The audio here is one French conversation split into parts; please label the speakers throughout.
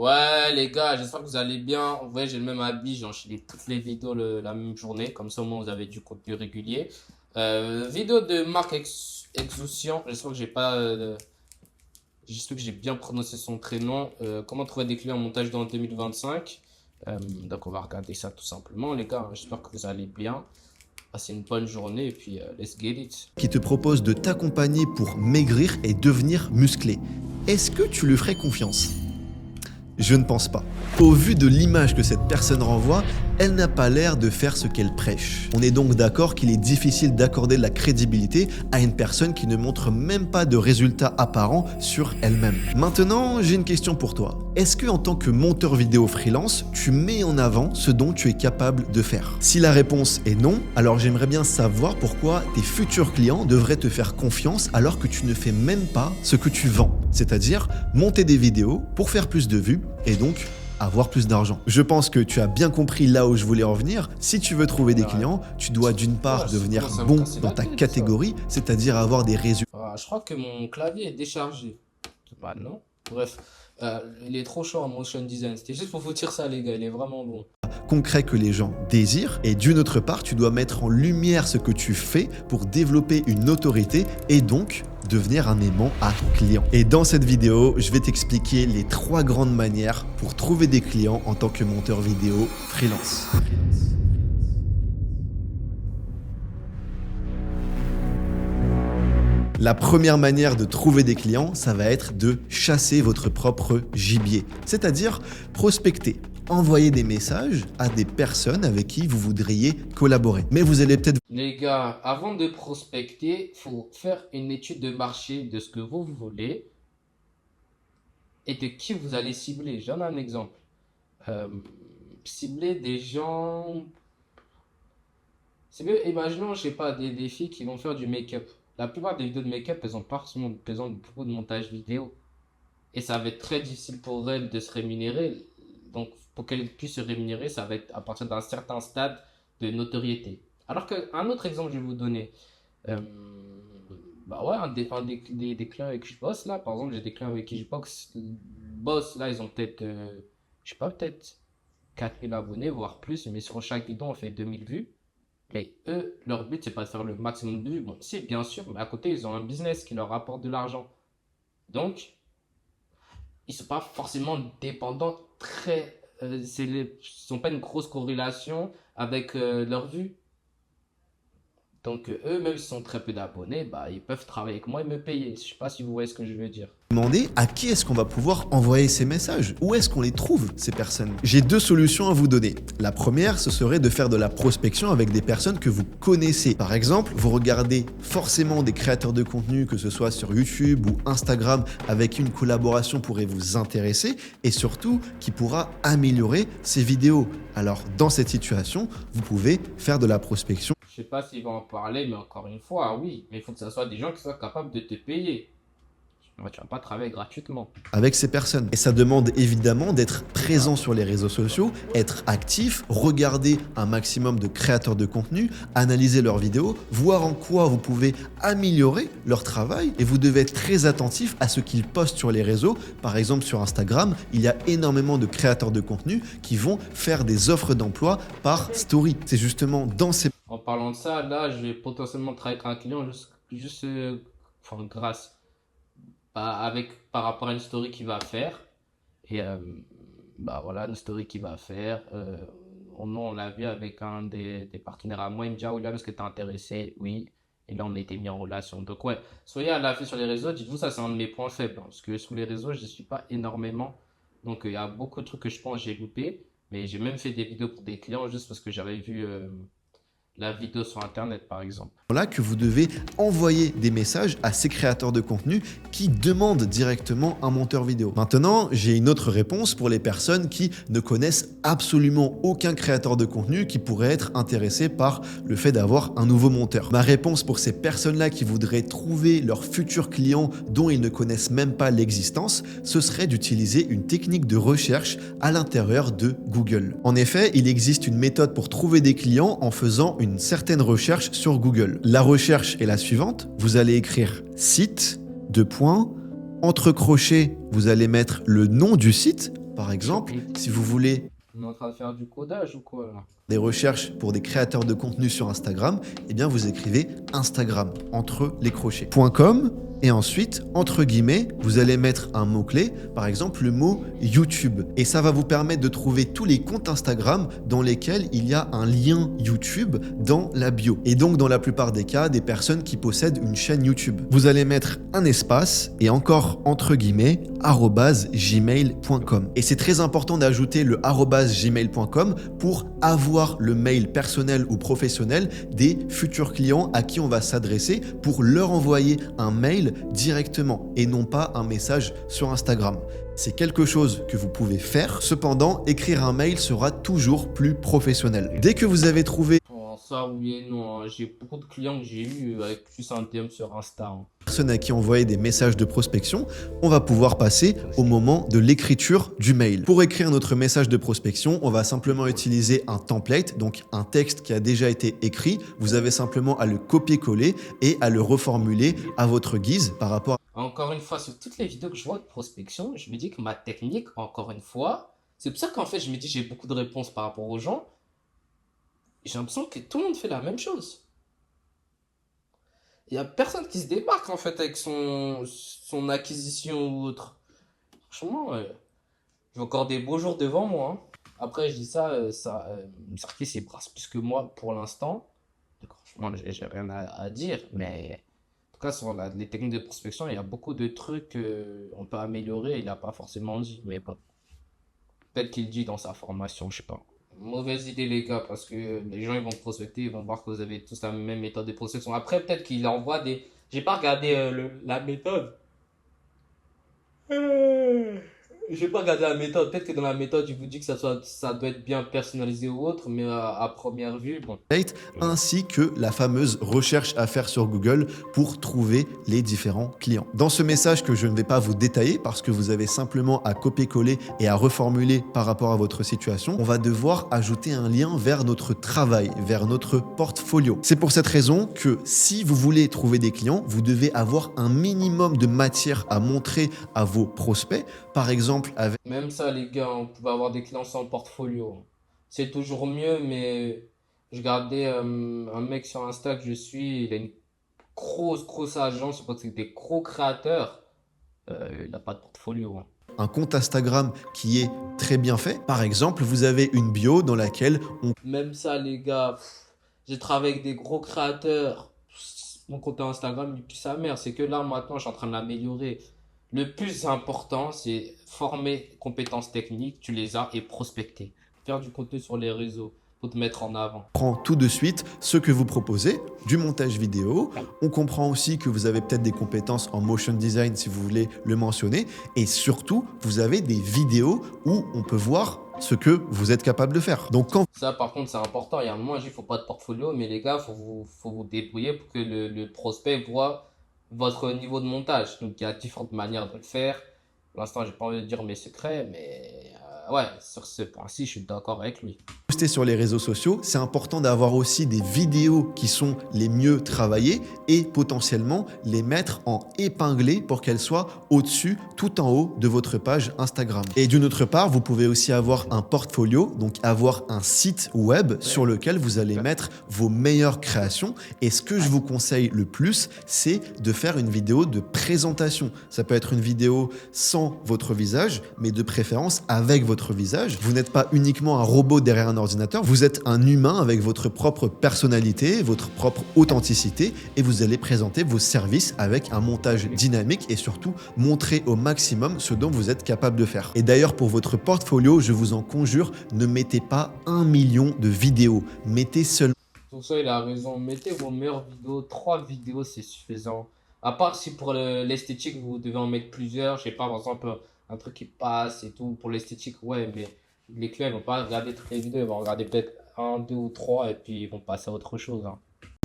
Speaker 1: Ouais, les gars, j'espère que vous allez bien. En vrai, j'ai le même habit, j'ai enchaîné toutes les vidéos la même journée. Comme ça, au moins, vous avez du contenu régulier. Vidéo de Marc Exoussian. J'espère que j'ai bien prononcé son prénom. Comment trouver des clients en montage dans 2025. Donc, on va regarder ça tout simplement, les gars. J'espère que vous allez bien. Passez une bonne journée et puis, let's get it.
Speaker 2: Qui te propose de t'accompagner pour maigrir et devenir musclé. Est-ce que tu lui ferais confiance ? Je ne pense pas. Au vu de l'image que cette personne renvoie, elle n'a pas l'air de faire ce qu'elle prêche. On est donc d'accord qu'il est difficile d'accorder de la crédibilité à une personne qui ne montre même pas de résultats apparents sur elle-même. Maintenant, j'ai une question pour toi. Est-ce que en tant que monteur vidéo freelance, tu mets en avant ce dont tu es capable de faire ? Si la réponse est non, alors j'aimerais bien savoir pourquoi tes futurs clients devraient te faire confiance alors que tu ne fais même pas ce que tu vends. C'est-à-dire monter des vidéos pour faire plus de vues et donc avoir plus d'argent. Je pense que tu as bien compris là où je voulais en venir. Si tu veux trouver des clients, tu dois d'une part devenir bon dans ta catégorie, c'est-à-dire avoir des résultats
Speaker 1: Je crois que mon clavier est déchargé. Bah non. Bref, il est trop chaud en motion design. C'était juste pour vous dire ça, les gars. Il est vraiment bon.
Speaker 2: concrets que les gens désirent. Et d'une autre part, tu dois mettre en lumière ce que tu fais pour développer une autorité et donc devenir un aimant à clients. Et dans cette vidéo, je vais t'expliquer les 3 grandes manières pour trouver des clients en tant que monteur vidéo freelance. La première manière de trouver des clients, ça va être de chasser votre propre gibier, c'est-à-dire prospecter. Envoyer des messages à des personnes avec qui vous voudriez collaborer. Mais vous allez peut-être...
Speaker 1: Les gars, avant de prospecter, il faut faire une étude de marché de ce que vous voulez et de qui vous allez cibler. J'en ai un exemple. Cibler des gens... C'est mieux, imaginons, je sais pas, des filles qui vont faire du make-up. La plupart des vidéos de make-up, elles ont pas forcément besoin de beaucoup de montage vidéo. Et ça va être très difficile pour elles de se rémunérer. Donc, pour qu'elles puissent se rémunérer, ça va être à partir d'un certain stade de notoriété. Alors qu'un autre exemple, je vais vous donner. Bah ouais, des clients avec qui je bosse là, par exemple, j'ai des clients avec qui je bosse là, ils ont peut-être, je sais pas, peut-être 4000 abonnés, voire plus, mais sur chaque vidéo, on fait 2000 vues. Mais eux, leur but, c'est pas de faire le maximum de vues. Bon, si, bien sûr, mais à côté, ils ont un business qui leur rapporte de l'argent. Donc, ils sont pas forcément dépendants sont pas une grosse corrélation avec leur vue. Donc eux, même s'ils sont très peu d'abonnés, bah, ils peuvent travailler avec moi et me payer. Je sais pas si vous voyez ce que je veux dire.
Speaker 2: Demander à qui est-ce qu'on va pouvoir envoyer ces messages? Où est-ce qu'on les trouve, ces personnes? J'ai 2 solutions à vous donner. La première, ce serait de faire de la prospection avec des personnes que vous connaissez. Par exemple, vous regardez forcément des créateurs de contenu, que ce soit sur YouTube ou Instagram, avec qui une collaboration pourrait vous intéresser et surtout qui pourra améliorer ces vidéos. Alors, dans cette situation, vous pouvez faire de la prospection.
Speaker 1: Je sais pas s'ils vont en parler, mais encore une fois, oui. Mais il faut que ce soit des gens qui soient capables de te payer. Tu vas pas travailler gratuitement.
Speaker 2: Avec ces personnes. Et ça demande évidemment d'être présent sur les réseaux sociaux, être actif, regarder un maximum de créateurs de contenu, analyser leurs vidéos, voir en quoi vous pouvez améliorer leur travail et vous devez être très attentif à ce qu'ils postent sur les réseaux. Par exemple, sur Instagram, il y a énormément de créateurs de contenu qui vont faire des offres d'emploi par story. C'est justement dans ces...
Speaker 1: En parlant de ça, là, je vais potentiellement travailler avec un client grâce par rapport à une story qu'il va faire. Et bah voilà, une story qu'il va faire. On l'a vu avec un des partenaires à moi. Il me dit, ah William, est-ce que t'es intéressé? Oui. Et là, on a été mis en relation. Donc ouais, soyez à l'affût sur les réseaux. Dites-vous, ça c'est un de mes points faibles. Parce que sur les réseaux, je ne suis pas énormément. Donc il y a beaucoup de trucs que je pense que j'ai loupé. Mais j'ai même fait des vidéos pour des clients juste parce que j'avais vu la vidéo sur Internet, par exemple.
Speaker 2: Là que vous devez envoyer des messages à ces créateurs de contenu qui demandent directement un monteur vidéo. Maintenant, j'ai une autre réponse pour les personnes qui ne connaissent absolument aucun créateur de contenu qui pourrait être intéressé par le fait d'avoir un nouveau monteur. Ma réponse pour ces personnes-là qui voudraient trouver leurs futurs clients dont ils ne connaissent même pas l'existence, ce serait d'utiliser une technique de recherche à l'intérieur de Google. En effet, il existe une méthode pour trouver des clients en faisant une certaine recherche sur Google. La recherche est la suivante. Vous allez écrire site, entre crochets, vous allez mettre le nom du site, Par exemple, si vous voulez
Speaker 1: On est en train de faire du codage ou quoi là?
Speaker 2: des recherches pour des créateurs de contenu sur Instagram, eh bien vous écrivez Instagram entre les crochets. .com et ensuite, entre guillemets, vous allez mettre un mot-clé, par exemple le mot YouTube. Et ça va vous permettre de trouver tous les comptes Instagram dans lesquels il y a un lien YouTube dans la bio. Et donc dans la plupart des cas, des personnes qui possèdent une chaîne YouTube. Vous allez mettre un espace et encore entre guillemets, @gmail.com. Et c'est très important d'ajouter le @gmail.com pour avoir le mail personnel ou professionnel des futurs clients à qui on va s'adresser pour leur envoyer un mail directement et non pas un message sur Instagram. C'est quelque chose que vous pouvez faire, cependant, écrire un mail sera toujours plus professionnel. Dès que vous avez trouvé
Speaker 1: Oh, ça oui et non, hein. J'ai beaucoup de clients que j'ai eu avec juste un DM sur Insta, hein.
Speaker 2: personne à qui envoyer des messages de prospection, on va pouvoir passer au moment de l'écriture du mail. Pour écrire notre message de prospection, on va simplement utiliser un template, donc un texte qui a déjà été écrit. Vous avez simplement à le copier-coller et à le reformuler à votre guise par rapport
Speaker 1: Encore une fois, sur toutes les vidéos que je vois de prospection, je me dis que ma technique, encore une fois, c'est pour ça qu'en fait, je me dis j'ai beaucoup de réponses par rapport aux gens. J'ai l'impression que tout le monde fait la même chose. Il n'y a personne qui se démarque en fait avec son acquisition ou autre. Franchement, j'ai encore des beaux jours devant moi, hein. Après, je dis ça, Sarkis il brasse plus que moi pour l'instant. Donc, franchement, j'ai rien à dire, mais en tout cas, sur les techniques de prospection, il y a beaucoup de trucs qu'on peut améliorer. Il n'a pas forcément dit, mais bon, peut-être qu'il dit dans sa formation, je sais pas. Mauvaise idée, les gars, parce que les gens ils vont prospecter, ils vont voir que vous avez tous la même méthode de prospection. Après, peut-être qu'il envoie des. J'ai pas regardé la méthode. J'ai pas regardé la méthode. Peut-être que dans la méthode, il vous dit que ça doit être bien personnalisé ou autre, mais à première vue, bon.
Speaker 2: template, ainsi que la fameuse recherche à faire sur Google pour trouver les différents clients. Dans ce message que je ne vais pas vous détailler parce que vous avez simplement à copier-coller et à reformuler par rapport à votre situation, on va devoir ajouter un lien vers notre travail, vers notre portfolio. C'est pour cette raison que si vous voulez trouver des clients, vous devez avoir un minimum de matière à montrer à vos prospects. Par exemple, avec
Speaker 1: Même ça, les gars, on pouvait avoir des clients sans portfolio. C'est toujours mieux, mais je regardais un mec sur Insta que je suis, il a une grosse agence, je crois que c'est des gros créateurs. Il n'a pas de portfolio, hein.
Speaker 2: un compte Instagram qui est très bien fait. Par exemple, vous avez une bio dans laquelle on
Speaker 1: Même ça, les gars, j'ai travaillé avec des gros créateurs. Mon compte Instagram, il pue sa mère. C'est que là, maintenant, je suis en train de l'améliorer. Le plus important, c'est former compétences techniques, tu les as, et prospecter. Faire du contenu sur les réseaux, faut te mettre en avant.
Speaker 2: prend tout de suite ce que vous proposez, du montage vidéo. On comprend aussi que vous avez peut-être des compétences en motion design si vous voulez le mentionner. Et surtout, vous avez des vidéos où on peut voir ce que vous êtes capable de faire. Donc quand
Speaker 1: Ça, par contre, c'est important. Il y a un moment, il faut pas de portfolio, mais les gars, faut vous débrouiller pour que le prospect voit votre niveau de montage. Donc, il y a différentes manières de le faire. Pour l'instant, j'ai pas envie de dire mes secrets, mais ouais, sur ce point-ci, je suis d'accord avec lui.
Speaker 2: poster sur les réseaux sociaux, c'est important d'avoir aussi des vidéos qui sont les mieux travaillées et potentiellement les mettre en épinglé pour qu'elles soient au-dessus, tout en haut de votre page Instagram. Et d'une autre part, vous pouvez aussi avoir un portfolio, donc avoir un site web sur lequel vous allez mettre vos meilleures créations. Et ce que je vous conseille le plus, c'est de faire une vidéo de présentation. Ça peut être une vidéo sans votre visage, mais de préférence avec votre visage. Vous n'êtes pas uniquement un robot derrière un ordinateur, vous êtes un humain avec votre propre personnalité, votre propre authenticité et vous allez présenter vos services avec un montage dynamique et surtout montrer au maximum ce dont vous êtes capable de faire. Et d'ailleurs pour votre portfolio, je vous en conjure, ne mettez pas 1 million de vidéos, mettez seulement
Speaker 1: Pour ça, il a raison. Mettez vos meilleures vidéos. 3 vidéos, c'est suffisant. À part si pour l'esthétique, vous devez en mettre plusieurs. Je sais pas, par exemple, un truc qui passe et tout. Pour l'esthétique, ouais, mais les clients, ils vont pas regarder toutes les vidéos. Ils vont regarder peut-être un, deux ou trois et puis ils vont passer à autre chose, hein.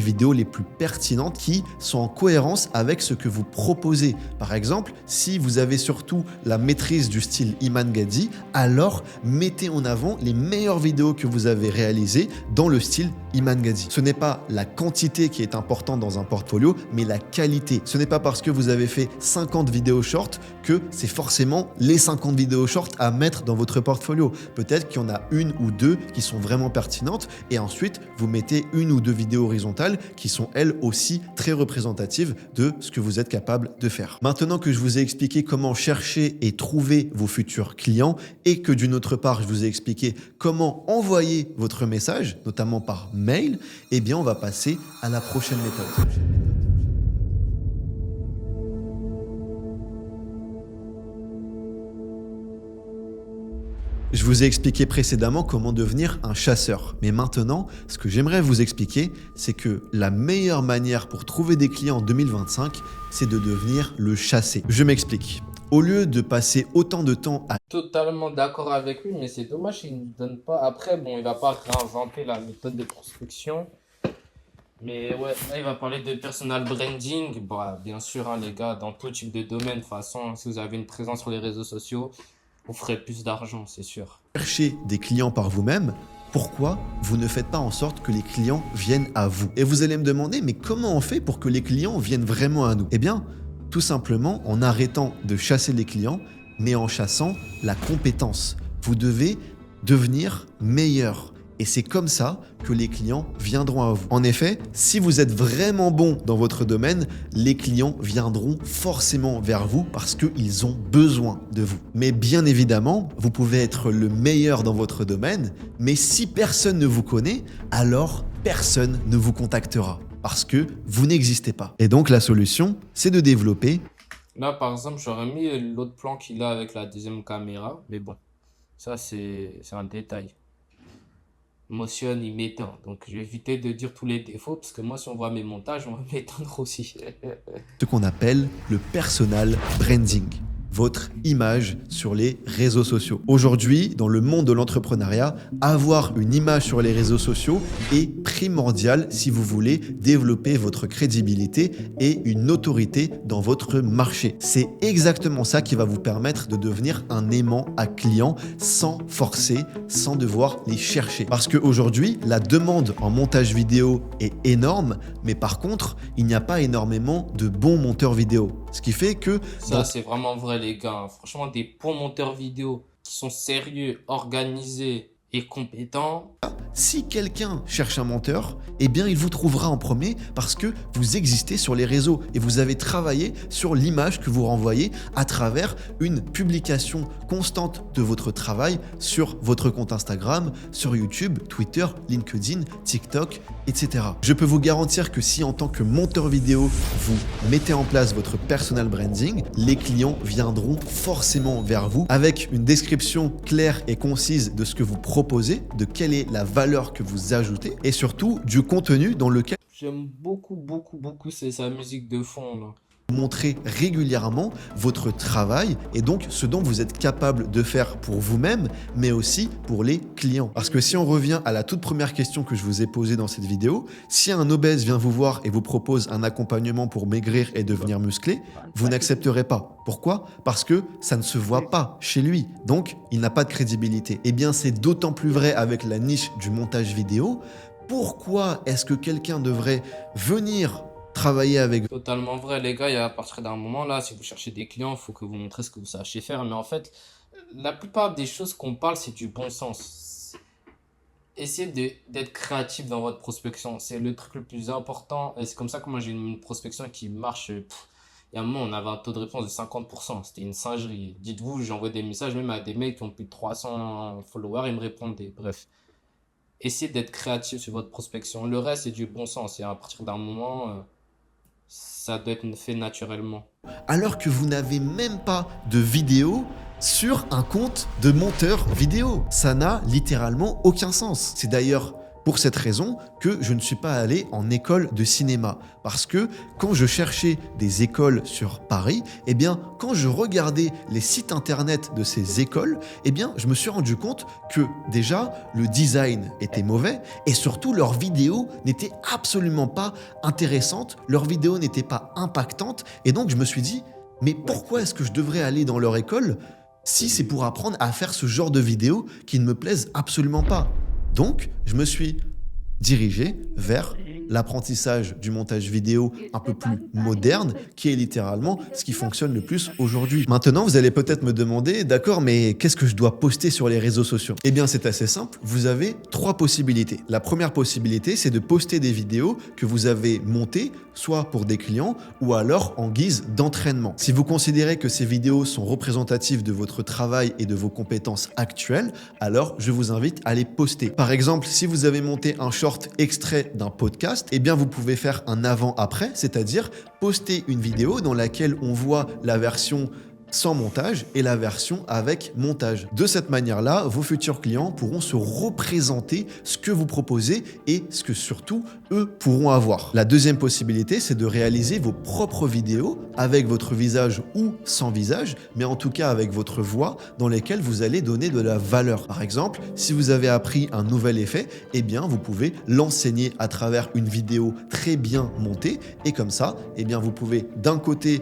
Speaker 2: vidéos les plus pertinentes qui sont en cohérence avec ce que vous proposez. Par exemple, si vous avez surtout la maîtrise du style Iman Gadzhi, alors mettez en avant les meilleures vidéos que vous avez réalisées dans le style Iman Gadzhi. Ce n'est pas la quantité qui est importante dans un portfolio, mais la qualité. Ce n'est pas parce que vous avez fait 50 vidéos short que c'est forcément les 50 vidéos short à mettre dans votre portfolio. Peut-être qu'il y en a une ou deux qui sont vraiment pertinentes et ensuite vous mettez une ou deux vidéos horizontales qui sont elles aussi très représentatives de ce que vous êtes capable de faire. Maintenant que je vous ai expliqué comment chercher et trouver vos futurs clients et que d'une autre part je vous ai expliqué comment envoyer votre message, notamment par mail, eh bien on va passer à la prochaine méthode. Je vous ai expliqué précédemment comment devenir un chasseur. Mais maintenant, ce que j'aimerais vous expliquer, c'est que la meilleure manière pour trouver des clients en 2025, c'est de devenir le chassé. Je m'explique. Au lieu de passer autant de temps à...
Speaker 1: Totalement d'accord avec lui, mais c'est dommage qu'il ne donne pas. Après, bon, il va pas réinventer la méthode de prospection. Mais ouais, là, il va parler de personal branding. Bah, bien sûr, hein, les gars, dans tout type de domaine, de toute façon, si vous avez une présence sur les réseaux sociaux, vous ferez plus d'argent, c'est sûr.
Speaker 2: Chercher des clients par vous-même, pourquoi vous ne faites pas en sorte que les clients viennent à vous? Et vous allez me demander, mais comment on fait pour que les clients viennent vraiment à nous? Eh bien, tout simplement en arrêtant de chasser les clients, mais en chassant la compétence. Vous devez devenir meilleur. Et c'est comme ça que les clients viendront à vous. En effet, si vous êtes vraiment bon dans votre domaine, les clients viendront forcément vers vous parce qu'ils ont besoin de vous. Mais bien évidemment, vous pouvez être le meilleur dans votre domaine, mais si personne ne vous connaît, alors personne ne vous contactera parce que vous n'existez pas. Et donc la solution, c'est de développer.
Speaker 1: Là, par exemple, j'aurais mis l'autre plan qu'il a avec la deuxième caméra, mais bon, ça c'est un détail. Motion y m'éteint. Donc, je vais éviter de dire tous les défauts parce que moi, si on voit mes montages, on va m'éteindre aussi.
Speaker 2: Ce qu'on appelle le personal branding, votre image sur les réseaux sociaux. Aujourd'hui, dans le monde de l'entrepreneuriat, avoir une image sur les réseaux sociaux est primordial si vous voulez développer votre crédibilité et une autorité dans votre marché. C'est exactement ça qui va vous permettre de devenir un aimant à clients sans forcer, sans devoir les chercher. Parce qu'aujourd'hui, la demande en montage vidéo est énorme, mais par contre, il n'y a pas énormément de bons monteurs vidéo. Ce qui fait que...
Speaker 1: Ça, c'est vraiment vrai, les gars. Franchement, des bons monteurs vidéo qui sont sérieux, organisés et compétents.
Speaker 2: Si quelqu'un cherche un monteur, eh bien il vous trouvera en premier parce que vous existez sur les réseaux et vous avez travaillé sur l'image que vous renvoyez à travers une publication constante de votre travail sur votre compte Instagram, sur YouTube, Twitter, LinkedIn, TikTok, etc. Je peux vous garantir que si en tant que monteur vidéo, vous mettez en place votre personal branding, les clients viendront forcément vers vous avec une description claire et concise de ce que vous proposez, de quelle est la valeur que vous ajoutez et surtout du contenu dans lequel
Speaker 1: J'aime beaucoup, c'est sa musique de fond, là.
Speaker 2: vous montrez régulièrement votre travail et donc ce dont vous êtes capable de faire pour vous-même, mais aussi pour les clients. Parce que si on revient à la toute première question que je vous ai posée dans cette vidéo, si un obèse vient vous voir et vous propose un accompagnement pour maigrir et devenir musclé, vous n'accepterez pas. Pourquoi? Parce que ça ne se voit pas chez lui, donc il n'a pas de crédibilité. Eh bien, c'est d'autant plus vrai avec la niche du montage vidéo. Pourquoi est-ce que quelqu'un devrait venir travailler avec vous?
Speaker 1: Totalement vrai, les gars. Et à partir d'un moment, là, si vous cherchez des clients, il faut que vous montrez ce que vous sachez faire. Mais en fait, la plupart des choses qu'on parle, c'est du bon sens. Essayez d'être créatif dans votre prospection. C'est le truc le plus important. Et c'est comme ça que moi, j'ai une prospection qui marche. Il y a un moment, on avait un taux de réponse de 50%. C'était une singerie. Dites-vous, j'envoie des messages même à des mecs qui ont plus de 300 followers. Ils me répondaient. Bref. Essayez d'être créatif sur votre prospection. Le reste, c'est du bon sens. Et à partir d'un moment, ça doit être fait naturellement.
Speaker 2: Alors que vous n'avez même pas de vidéo sur un compte de monteur vidéo. Ça n'a littéralement aucun sens. C'est d'ailleurs pour cette raison que je ne suis pas allé en école de cinéma. Parce que quand je cherchais des écoles sur Paris, eh bien, quand je regardais les sites internet de ces écoles, eh bien, je me suis rendu compte que déjà, le design était mauvais et surtout, leurs vidéos n'étaient absolument pas intéressantes, leurs vidéos n'étaient pas impactantes. Et donc, je me suis dit, mais pourquoi est-ce que je devrais aller dans leur école si c'est pour apprendre à faire ce genre de vidéos qui ne me plaisent absolument pas? Donc, je me suis dirigé vers l'apprentissage du montage vidéo un peu plus moderne, qui est littéralement ce qui fonctionne le plus aujourd'hui. Maintenant, vous allez peut-être me demander, d'accord, mais qu'est-ce que je dois poster sur les réseaux sociaux? Eh bien, c'est assez simple. Vous avez 3 possibilités. La première possibilité, c'est de poster des vidéos que vous avez montées, soit pour des clients ou alors en guise d'entraînement. Si vous considérez que ces vidéos sont représentatives de votre travail et de vos compétences actuelles, alors je vous invite à les poster. Par exemple, si vous avez monté un short extrait d'un podcast, eh bien vous pouvez faire un avant-après, c'est-à-dire poster une vidéo dans laquelle on voit la version sans montage et la version avec montage. De cette manière-là, vos futurs clients pourront se représenter ce que vous proposez et ce que surtout eux pourront avoir. La deuxième possibilité, c'est de réaliser vos propres vidéos avec votre visage ou sans visage, mais en tout cas avec votre voix dans lesquelles vous allez donner de la valeur. Par exemple, si vous avez appris un nouvel effet, eh bien vous pouvez l'enseigner à travers une vidéo très bien montée et comme ça, eh bien vous pouvez d'un côté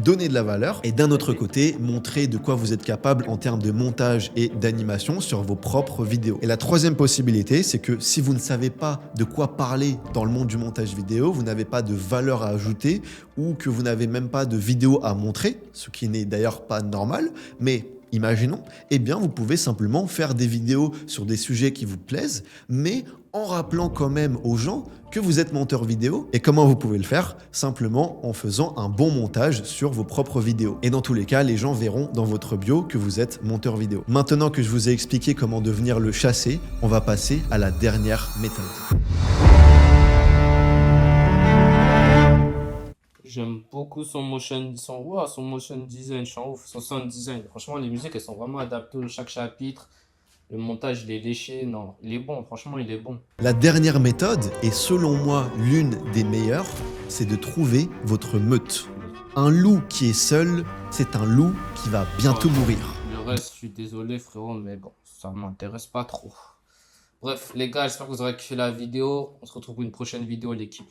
Speaker 2: donner de la valeur et d'un autre côté, montrer de quoi vous êtes capable en termes de montage et d'animation sur vos propres vidéos. Et la troisième possibilité, c'est que si vous ne savez pas de quoi parler dans le monde du montage vidéo, vous n'avez pas de valeur à ajouter ou que vous n'avez même pas de vidéo à montrer, ce qui n'est d'ailleurs pas normal, mais imaginons, eh bien vous pouvez simplement faire des vidéos sur des sujets qui vous plaisent, mais en rappelant quand même aux gens que vous êtes monteur vidéo. Et comment vous pouvez le faire? Simplement en faisant un bon montage sur vos propres vidéos. Et dans tous les cas, les gens verront dans votre bio que vous êtes monteur vidéo. Maintenant que je vous ai expliqué comment devenir le chassé, on va passer à la dernière méthode.
Speaker 1: J'aime beaucoup son motion design, je suis en ouf, son sound design. Franchement, les musiques, elles sont vraiment adaptées à chaque chapitre. Le montage, il est léché. Non, il est bon. Franchement, il est bon.
Speaker 2: La dernière méthode, et selon moi l'une des meilleures, c'est de trouver votre meute. Un loup qui est seul, c'est un loup qui va bientôt mourir.
Speaker 1: Le reste, je suis désolé, frérot, mais bon, ça m'intéresse pas trop. Bref, les gars, j'espère que vous aurez kiffé la vidéo. On se retrouve pour une prochaine vidéo, l'équipe.